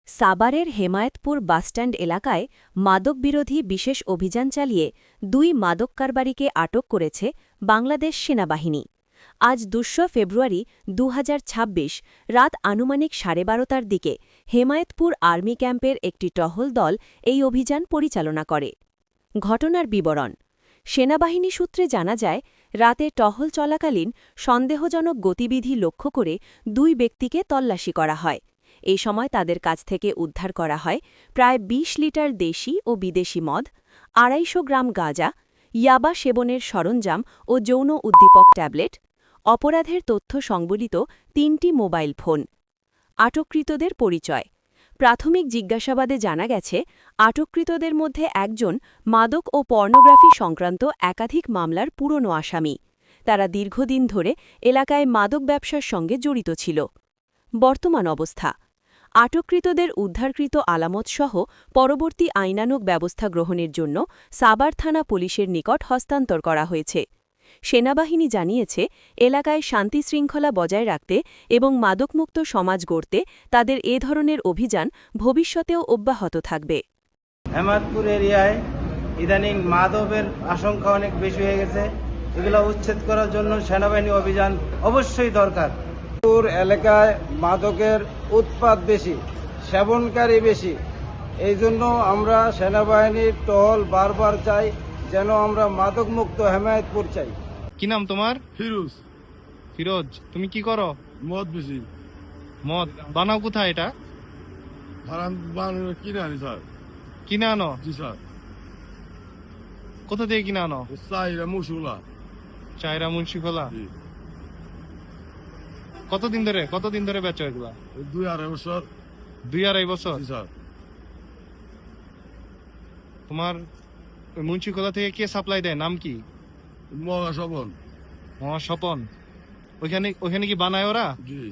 সাভারের হেমায়েতপুর বাসস্ট্যান্ড এলাকায় মাদকবিরোধী বিশেষ অভিযান চালিয়ে ২ মাদক কারবারিকে আটক করেছে বাংলাদেশ সেনাবাহিনী। আজ ২ ফেব্রুয়ারি ২০২৬ রাত আনুমানিক ১২:৩০টার দিকে হেমায়েতপুর আর্মি ক্যাম্পের একটি টহল দল এই অভিযান পরিচালনা করে। ঘটনার বিবরণ: সেনাবাহিনী সূত্রে জানা যায়, রাতে টহল চলাকালীন সন্দেহজনক গতিবিধি লক্ষ্য করে ২ ব্যক্তিকে তল্লাশি করা হয়। এই সময় তাদের কাছ থেকে উদ্ধার করা হয় প্রায় ২০ লিটার দেশি ও বিদেশি মদ, ২৫০ গ্রাম গাঁজা, ইয়াবা সেবনের সরঞ্জাম ও যৌন উদ্দীপক ট্যাবলেট, অপরাধের তথ্য সংবলিত ৩টি মোবাইল ফোন। আটককৃতদের পরিচয়: প্রাথমিক জিজ্ঞাসাবাদে জানা গেছে, আটককৃতদের মধ্যে একজন মাদক ও পর্নোগ্রাফি সংক্রান্ত একাধিক মামলার পুরনো আসামি। তারা দীর্ঘদিন ধরে এলাকায় মাদক ব্যবসার সঙ্গে জড়িত ছিল। বর্তমান অবস্থা: আটককৃতদের উদ্ধারকৃত আলামতসহ পরবর্তী আইনানুগ ব্যবস্থা গ্রহণের জন্য সাভার থানা পুলিশের নিকট হস্তান্তর করা হয়েছে। সেনাবাহিনী জানিয়েছে, এলাকায় শান্তিশৃঙ্খলা বজায় রাখতে এবং মাদকমুক্ত সমাজ গড়তে তাদের এ ধরনের অভিযান ভবিষ্যতেও অব্যাহত থাকবে। হেমায়েতপুর এরিয়ায় ইদানিং মাদকের আশঙ্কা অনেক বেশি হয়ে গেছে। এগুলো উচ্ছেদ করার জন্য সেনাবাহিনী অভিযান অবশ্যই দরকার। এলাকায় মাদকের উৎপাত বেশি, সেবনকারী বেশি। এই জন্য আমরা সেনাবাহিনীর টহল বারবার চাই, যেন আমরা মাদক মুক্ত হেমায়েতপুর চাই। কি নাম তোমার? ফিরোজ। ফিরোজ, তুমি কি করো? মদ বেশি। মদ বানাও কোথায়? এটা কিনে আনি স্যার। কিনে আনো? জি স্যার। কোথা থেকে কিনে আনো? চাইরা মুসুলা। চায়রা মুন্সিখোলা। কতদিন ধরে বেচো এগুলা? 2-2.5 বছর। 2-2.5 বছর? জি স্যার। তোমার মুন্সিখোলা থেকে কে সাপ্লাই দেয়, নাম কি? মগা স্বপন। স্বপন। ওইখানে কি বানায় ওরা? জি।